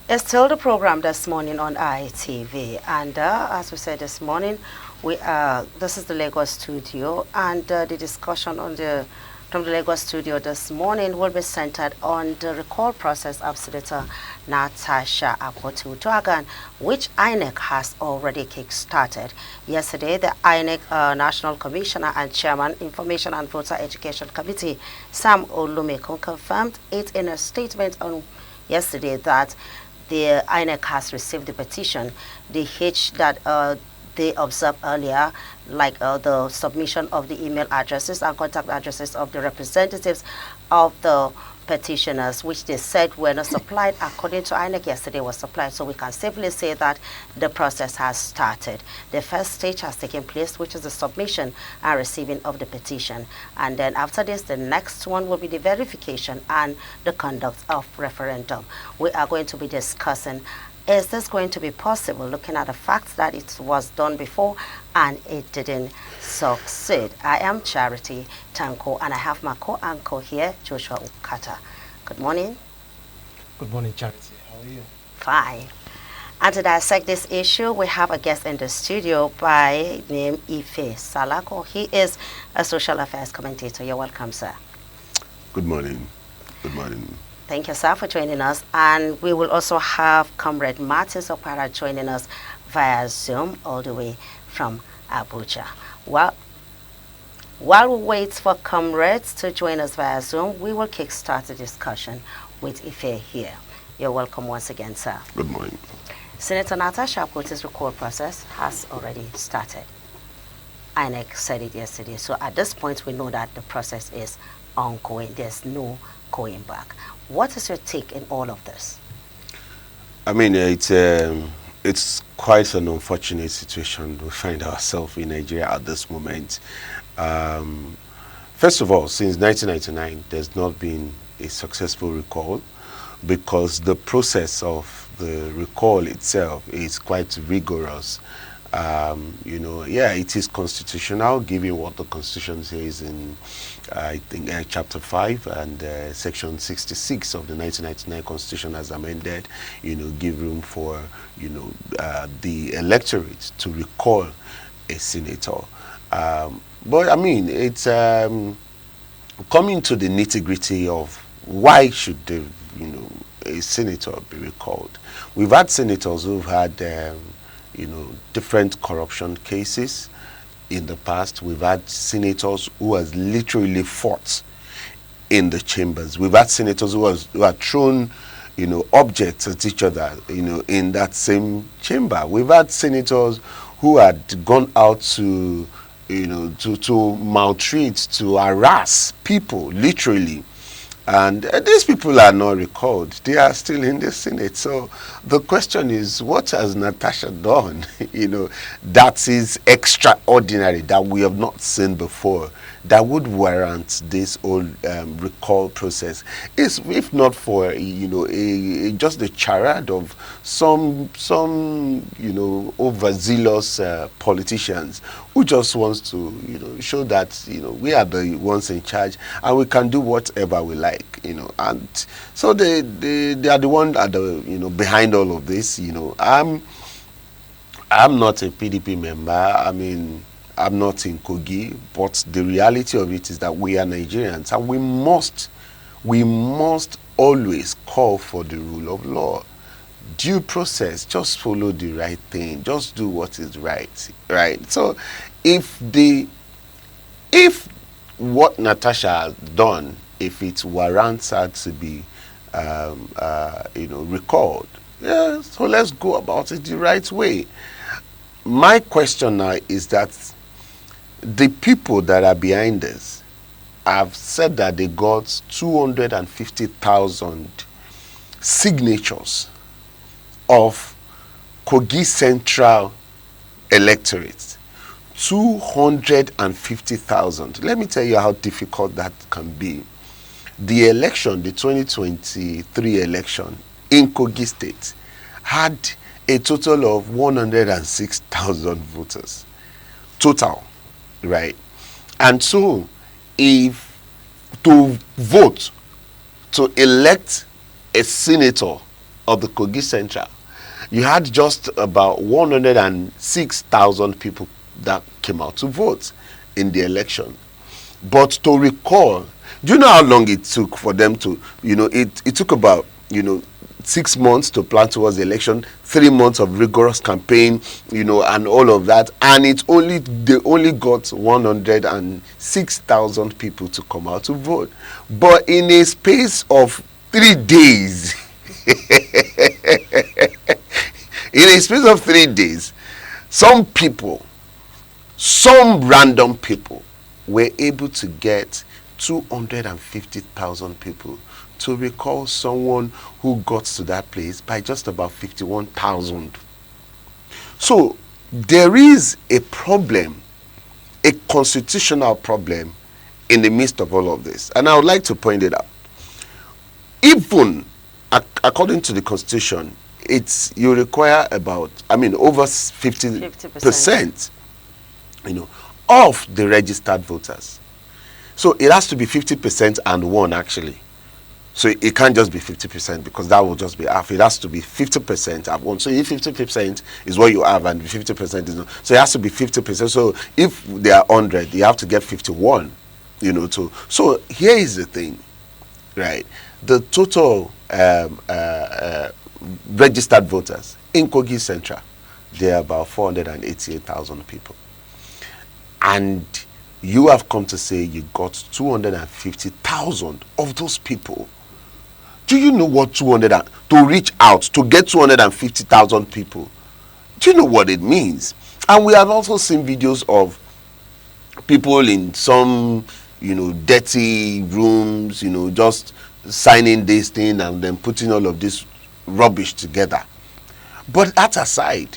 It's still the program this morning on ITV, and as we said this morning, this is the Lagos studio, and the discussion from the Lagos studio this morning will be centered on the recall process of Senator Natasha Akpoti-Uduaghan, which INEC has already kick-started. Yesterday, the INEC National Commissioner and Chairman, Information and Voter Education Committee, Sam Olumekun, confirmed it in a statement on yesterday that the INEC has received the petition, the hitch that they observed earlier, like the submission of the email addresses and contact addresses of the representatives of the petitioners, which they said were not supplied. According to INEC, yesterday was supplied. So we can safely say that the process has started. The first stage has taken place, which is the submission and receiving of the petition. And then after this, the next one will be the verification and the conduct of referendum. We are going to be discussing, is this going to be possible, looking at the fact that it was done before and it didn't succeed? I am Charity Tanko, and I have my co-anchor here, Joshua Ukata. Good morning. Good morning, Charity. How are you? Fine. And to dissect this issue, we have a guest in the studio by name Ife Salako. He is a social affairs commentator. You're welcome, sir. Good morning. Good morning. Thank you, sir, for joining us. And we will also have Comrade Martin Sopara joining us via Zoom all the way from Abuja. Well, while we wait for comrades to join us via Zoom, we will kickstart the discussion with Ife here. You're welcome once again, sir. Good morning. Senator Natasha Akpoti's recall process has already started. INEC said it yesterday. So at this point, we know that the process is ongoing. There's no going back. What is your take in all of this? I mean, it's quite an unfortunate situation we find ourselves in Nigeria at this moment. First of all, since 1999, there's not been a successful recall because the process of the recall itself is quite rigorous. It is constitutional, given what the Constitution says in, I think, Chapter 5 and Section 66 of the 1999 Constitution as amended, give room for, the electorate to recall a senator. But, I mean, it's coming to the nitty-gritty of why should a senator be recalled. We've had senators who've had different corruption cases in the past. We've had senators who has literally fought in the chambers. We've had senators who have thrown, objects at each other, in that same chamber. We've had senators who had gone out to, to maltreat, to harass people, literally. And these people are not recalled. They are still in the Senate. So the question is, what has Natasha done, that is extraordinary, that we have not seen before, that would warrant this whole recall process? If not for, just the charade of some overzealous politicians who just wants to, show that, we are the ones in charge and we can do whatever we like. And so they are the one at the behind all of this. I'm not a PDP member. I mean, I'm not in Kogi, but the reality of it is that we are Nigerians, and we must always call for the rule of law, due process. Just follow the right thing. Just do what is right. So, if what Natasha has done, if it warrants her to be, recalled, yeah, so let's go about it the right way. My question now is that the people that are behind this have said that they got 250,000 signatures of Kogi Central electorate. 250,000. Let me tell you how difficult that can be. The election, the 2023 election in Kogi State, had a total of 106,000 voters. Total, right? And so, if to vote to elect a senator of the Kogi Central, you had just about 106,000 people that came out to vote in the election. But to recall, do you know how long it took for them to, it took about, 6 months to plan towards the election, 3 months of rigorous campaign, and all of that, and they only got 106,000 people to come out to vote. But in a space of 3 days, in a space of 3 days, some random people were able to get 250,000 people to recall someone who got to that place by just about 51,000. So there is a problem, a constitutional problem in the midst of all of this. And I would like to point it out. Even according to the Constitution, you require about, over 50%, of the registered voters. So it has to be 50% and 1 actually. So it can't just be 50% because that will just be half. It has to be 50% and 1. So if 50% is what you have and 50% is not, so it has to be 50%. So if they are 100, you have to get 51. So here is the thing, right? The total registered voters in Kogi Central, they are about 488,000 people. And you have come to say you got 250,000 of those people. Do you know what to reach out to get 250,000 people? Do you know what it means? And we have also seen videos of people in some, dirty rooms, just signing this thing and then putting all of this rubbish together. But that aside,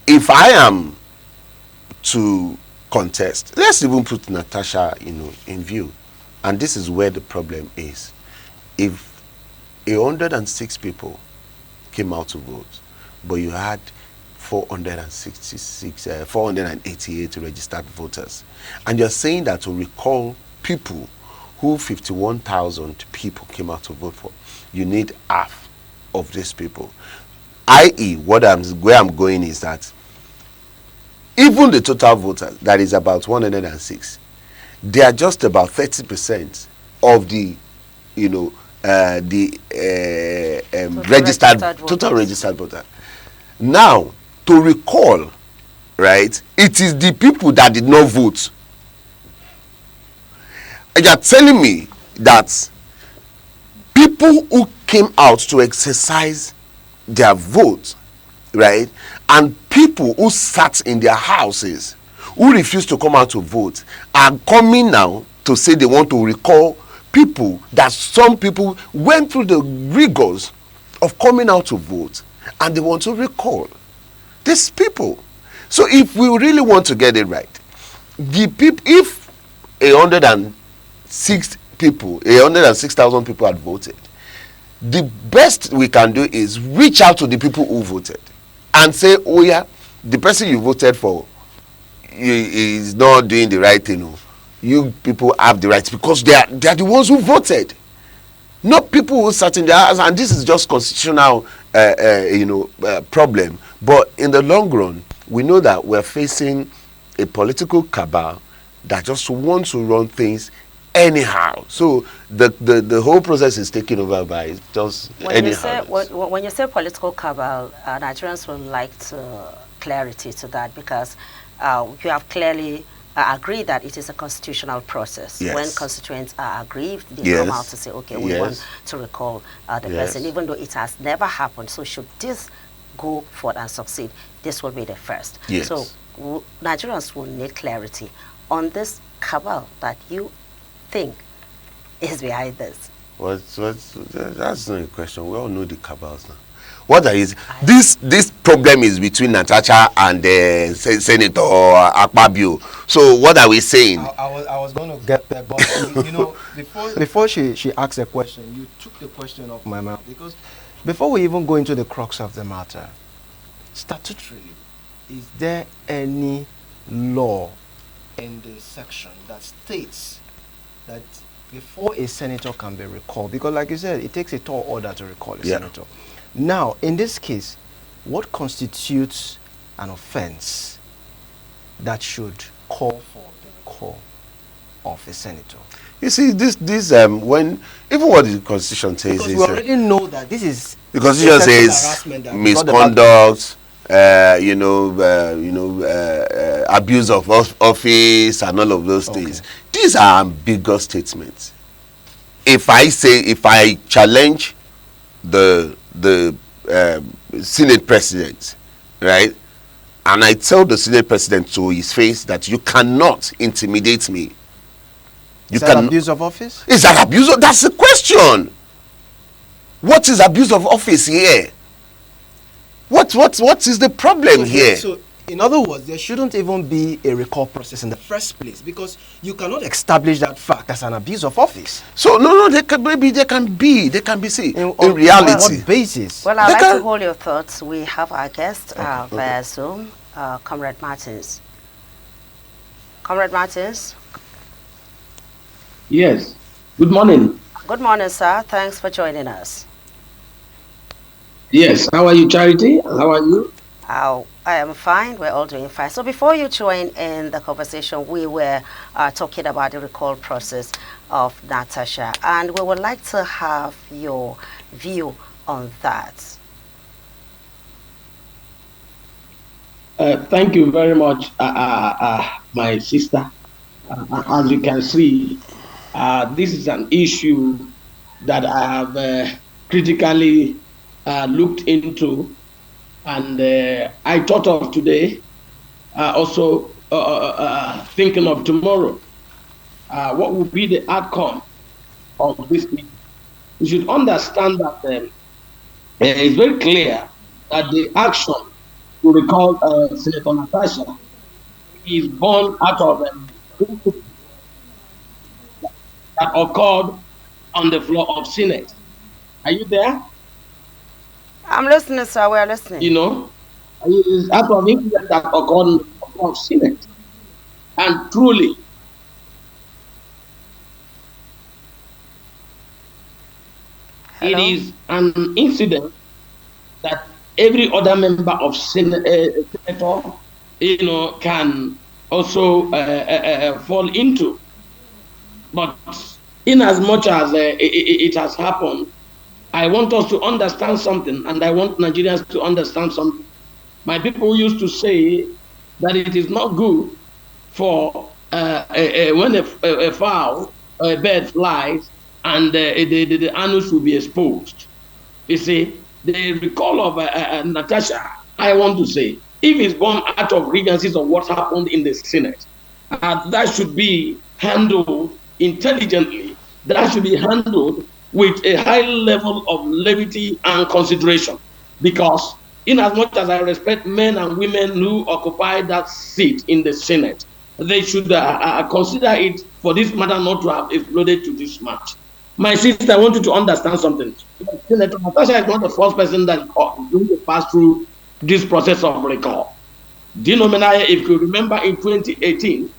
if I am to contest, let's even put Natasha, in view, and this is where the problem is. If 106 people came out to vote, but you had 488 registered voters, and you're saying that to recall people who 51,000 people came out to vote for, you need half of these people. I.e., where I'm going is that even the total voters, that is about 106, they are just about 30% of the, total registered voter. Now, to recall, right, it is the people that did not vote. And you're telling me that people who came out to exercise their vote, right, and people who sat in their houses who refused to come out to vote are coming now to say they want to recall people that some people went through the rigors of coming out to vote, and they want to recall these people. So if we really want to get it right, if 106,000 people had voted, the best we can do is reach out to the people who voted and say, oh yeah, the person you voted for is not doing the right thing. You people have the right, because they are the ones who voted, not people who sat in their house. And this is just constitutional problem. But in the long run, we know that we're facing a political cabal that just wants to run things anyhow. So the whole process is taken over by just anyhow. When you say political cabal, Nigerians would like clarity to that, because you have clearly agreed that it is a constitutional process. Yes. When constituents are aggrieved, they Yes. come out to say, okay, we Yes. want to recall the Yes. person, even though it has never happened. So should this go forward and succeed, this will be the first. Yes. So Nigerians will need clarity on this cabal that you think is behind this. That's not a question. We all know the cabals now. What there is, this problem is between Natasha and Senator Akpabio. So what are we saying? I was going to get there, but before she asked a question, you took the question off my mouth, because before we even go into the crux of the matter, statutorily, is there any law in the section that states that before a senator can be recalled, because like you said, it takes a tall order to recall a senator. Now, in this case, what constitutes an offense that should call for the recall of a senator? You see, this when even what the Constitution says Because is we already know that this is the Constitution says misconduct, abuse of office and all of those things. These are ambiguous statements. If I challenge the Senate president, right, and I tell the Senate president to his face that you cannot intimidate me. Is that abuse of office? Is that abuse of? That's the question. What is abuse of office here? What is the problem here? So, in other words, there shouldn't even be a recall process in the first place, because you cannot establish that fact as an abuse of office. So no, they can be seen in reality. On what basis? Well, I'd like to hold your thoughts. We have our guest via Zoom, Comrade Martins. Comrade Martins. Yes. Good morning. Good morning, sir. Thanks for joining us. Yes. How are you, Charity? How are you? I am fine. We're all doing fine. So before you join in the conversation, we were talking about the recall process of Natasha, and we would like to have your view on that. Thank you very much, my sister. As you can see, this is an issue that I have critically looked into, and I thought of today, also thinking of tomorrow. What would be the outcome of this meeting? You should understand that it's very clear that the action to recall Senator Natasha is born out of that occurred on the floor of Senate. Are you there? I'm listening, sir. We're listening. You know, it's out of incident that occurred on the floor of Senate. And truly, it is an incident that every other member of senator, can also fall into. But in as much as it has happened, I want us to understand something, and I want Nigerians to understand something. My people used to say that it is not good for when a fowl or a bird flies and the anus will be exposed. You see, the recall of Natasha, I want to say, if it's born out of grievances of what happened in the Senate, that should be handled intelligently. That should be handled with a high level of levity and consideration. Because in as much as I respect men and women who occupy that seat in the Senate, they should consider it for this matter not to have exploded to this much. My sister, I want you to understand something. Senator Natasha is not the first person that is going to pass through this process of recall. Do you know, Menaya, if you remember in 2018,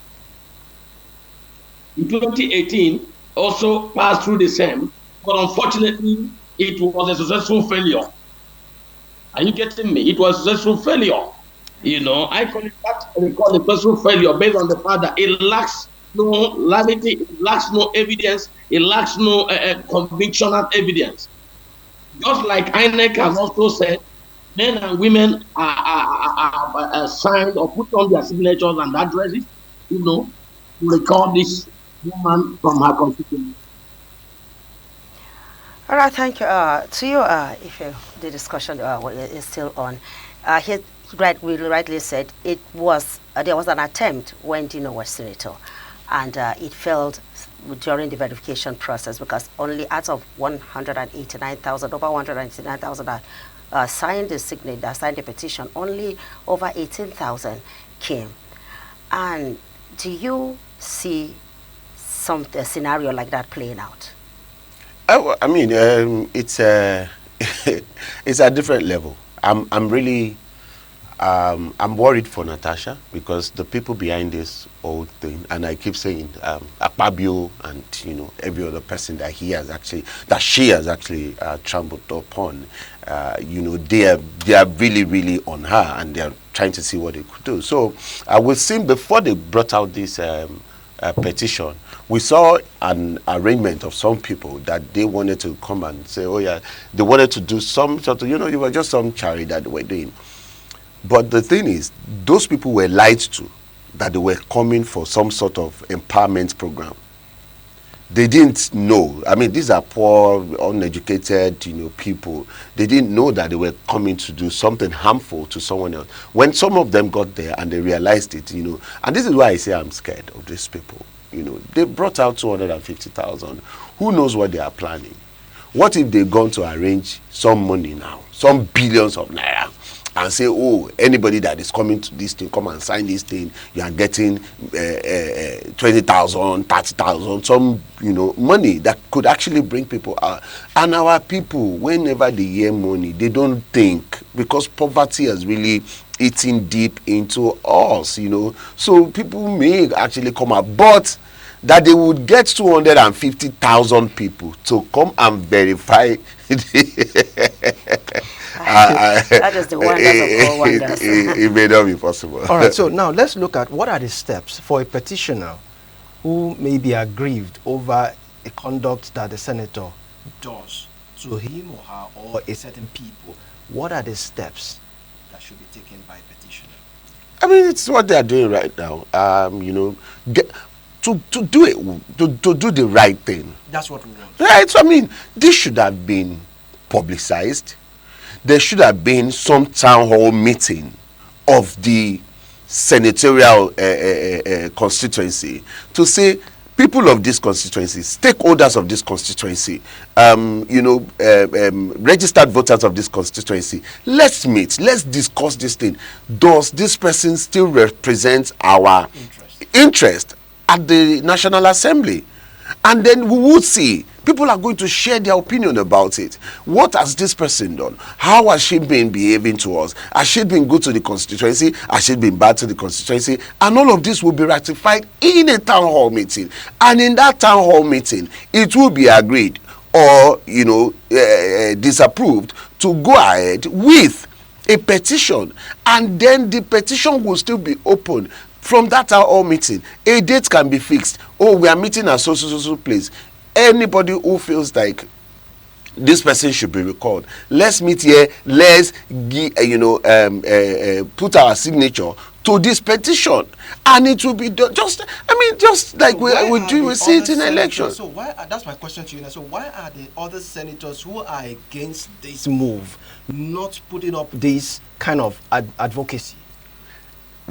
also passed through the same, but unfortunately, it was a successful failure. Are you getting me? It was a successful failure. You know, I call it that, we call it successful failure based on the fact that it lacks no reality, it lacks no evidence, it lacks no convictional evidence. Just like INEC has also said, men and women are signed or put on their signatures and addresses, to record this woman from her constituency. All right, thank you. To you, if the discussion is still on, he rightly said it was there was an attempt when Dino was senator, and it failed during the verification process because only out of 189,000, over 189,000 signed the petition, only over 18,000 came. And do you see a scenario like that playing out? I mean, it's a it's a different level. I'm really I'm worried for Natasha because the people behind this whole thing, and I keep saying Akpabio and every other person that she has actually trampled upon, they are really really on her, and they are trying to see what they could do. So I will see before they brought out this petition, we saw an arrangement of some people that they wanted to come and say, oh yeah, they wanted to do some sort of, it was just some charity that they were doing. But the thing is, those people were lied to that they were coming for some sort of empowerment program. They didn't know. I mean, these are poor, uneducated, people. They didn't know that they were coming to do something harmful to someone else. When some of them got there and they realized it, and this is why I say I'm scared of these people. They brought out 250,000. Who knows what they are planning? What if they're going to arrange some money now, some billions of naira, and say, oh, anybody that is coming to this thing, come and sign this thing, you are getting 20,000, 30,000, some, money that could actually bring people out. And our people, whenever they hear money, they don't think, because poverty has really eaten deep into us, So people may actually come out, but that they would get 250,000 people to come and verify that is the wonders of all wonders. It may not be possible. All right, so now let's look at what are the steps for a petitioner who may be aggrieved over a conduct that the senator does to him or her or a certain people. What are the steps that should be taken by a petitioner? I mean, it's what they are doing right now. To do it, to do the right thing. That's what we want. Right. So I mean, this should have been publicized. There should have been some town hall meeting of the senatorial constituency to say, people of this constituency, stakeholders of this constituency, registered voters of this constituency, let's meet, let's discuss this thing. Does this person still represent our interest at the National Assembly? And then we would see people are going to share their opinion about it. What has this person done? How has she been behaving to us? Has she been good to the constituency? Has she been bad to the constituency? And all of this will be ratified in a town hall meeting. And in that town hall meeting, it will be agreed or disapproved to go ahead with a petition. And then the petition will still be open. From that town hall meeting, a date can be fixed. Oh, we are meeting at so place. Anybody who feels like this person should be recalled, let's meet here. Let's put our signature to this petition, and it will be just like we see it in elections. So why? That's my question to you now. So why are the other senators who are against this move not putting up this kind of advocacy?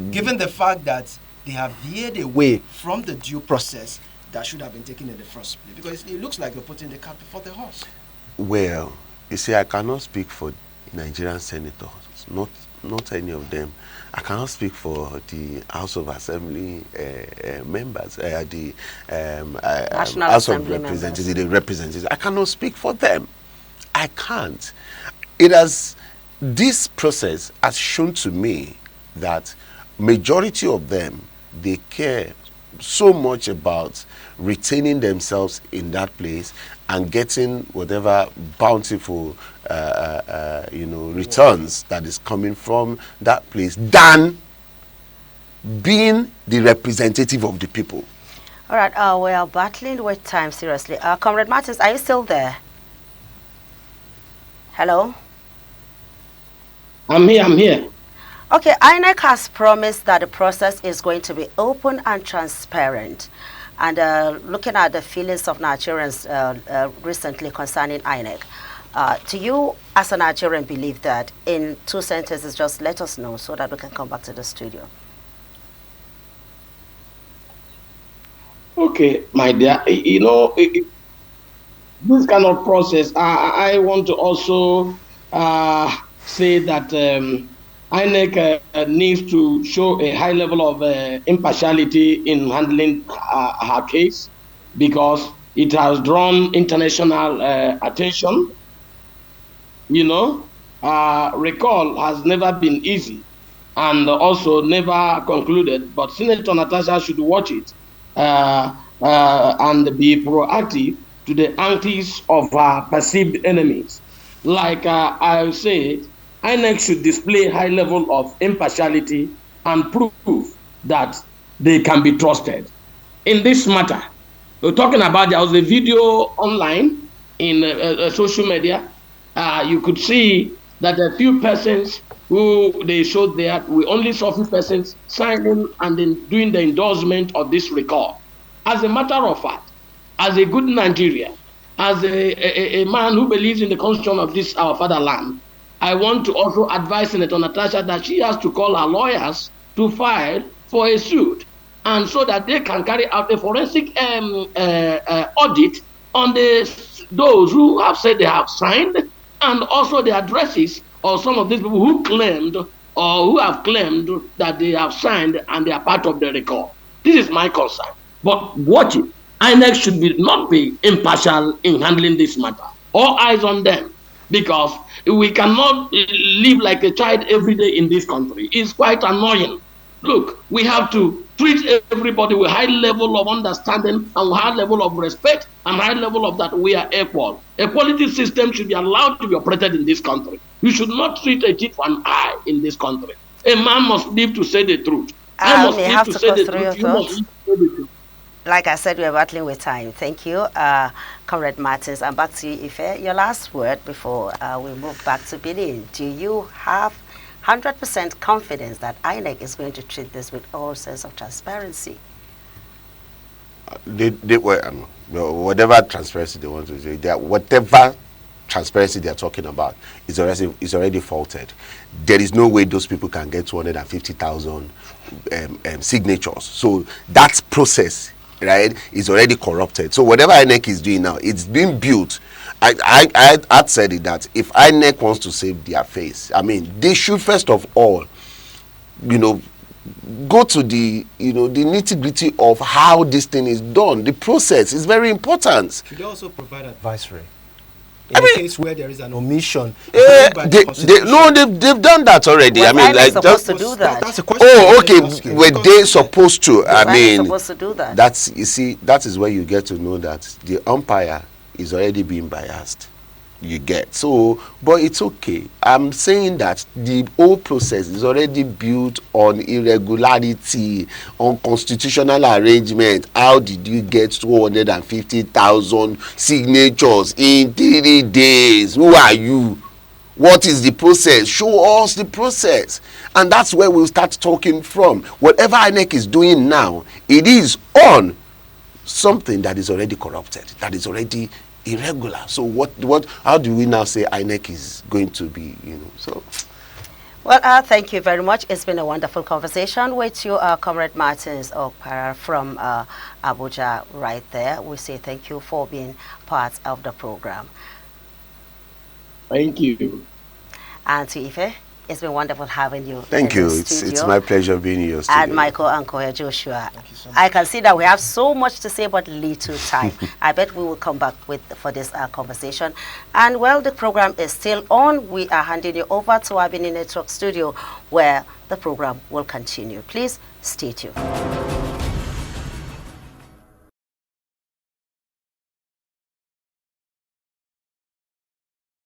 Given the fact that they have veered away from the due process that should have been taken in the first place, because it looks like you're putting the cart before the horse. Well, you see, I cannot speak for Nigerian senators, not any of them. I cannot speak for the House of Assembly members, the House of Representatives, the representatives. I cannot speak for them. I can't. This process has shown to me that majority of them, they care so much about retaining themselves in that place and getting whatever bountiful returns that is coming from that place than being the representative of the people. All right, we are battling with time, seriously. Comrade Martins, are you still there? Hello? I'm here. Okay, INEC has promised that the process is going to be open and transparent. And looking at the feelings of Nigerians recently concerning INEC, do you, as a Nigerian, believe that? In 2 sentences, just let us know so that we can come back to the studio. Okay, my dear, this kind of process, I want to also say that INEC needs to show a high level of impartiality in handling her case, because it has drawn international attention. Recall has never been easy. and also never concluded. But Senator Natasha should watch it and be proactive to the antics of her perceived enemies. Like I say, INEC should display high level of impartiality and prove that they can be trusted. In this matter, we're talking about, there was a video online in social media. You could see that a few persons who they showed there, we only saw a few persons signing and then doing the endorsement of this record. As a matter of fact, as a good Nigerian, as a man who believes in the constitution of this our fatherland, I want to also advise Senator Natasha that she has to call her lawyers to file for a suit, and so that they can carry out a forensic audit on those who have said they have signed, and also the addresses of some of these people who claimed or who have claimed that they have signed and they are part of the record. This is my concern. But watch it. INEC should not be impartial in handling this matter. All eyes on them, because we cannot live like a child every day in this country. It's quite annoying. Look, we have to treat everybody with high level of understanding and high level of respect and high level of that we are equal. Equality system should be allowed to be operated in this country. You should not treat a tit for an eye in this country. A man must live to say the truth. I must live to say the truth. You must live to say the truth. Like I said, we are battling with time. Thank you, Comrade Martins. And back to you, Ife. Your last word before we move back to Benin. Do you have 100% confidence that INEC is going to treat this with all sense of transparency? Whatever transparency they want to do, whatever transparency they are talking about is already faulted. There is no way those people can get 250,000 signatures. So that process, right, is already corrupted. So whatever INEC is doing now, it's being built. I'd said it that if INEC wants to save their face, I mean, they should first of all, go to the the nitty-gritty of how this thing is done. The process is very important. Should they also provide advisory in a case where there is an omission? They've done that already. Well, I mean, like, supposed to do that. That's a question. Oh, okay. Were they supposed to? I mean, supposed to do that. That is where you get to know that the umpire is already being biased. You get so, but it's okay. I'm saying that the whole process is already built on irregularity, on constitutional arrangement. How did you get 250,000 signatures in 3 days? Who are you? What is the process? Show us the process. And that's where we'll start talking from. Whatever INEC is doing now, it is on something that is already corrupted, that is already irregular. So how do we now say INEC is going to be, so? Well, thank you very much. It's been a wonderful conversation with you, Comrade Martins Okpara from Abuja right there. We say thank you for being part of the program. Thank you. And to Ife, it's been wonderful having you. Thank you. It's my pleasure being in your studio. And Michael and Koya Joshua. I can see that we have so much to say, but little time. I bet we will come back for this conversation. And well, the program is still on. We are handing you over to our Benin Network studio, where the program will continue. Please stay tuned.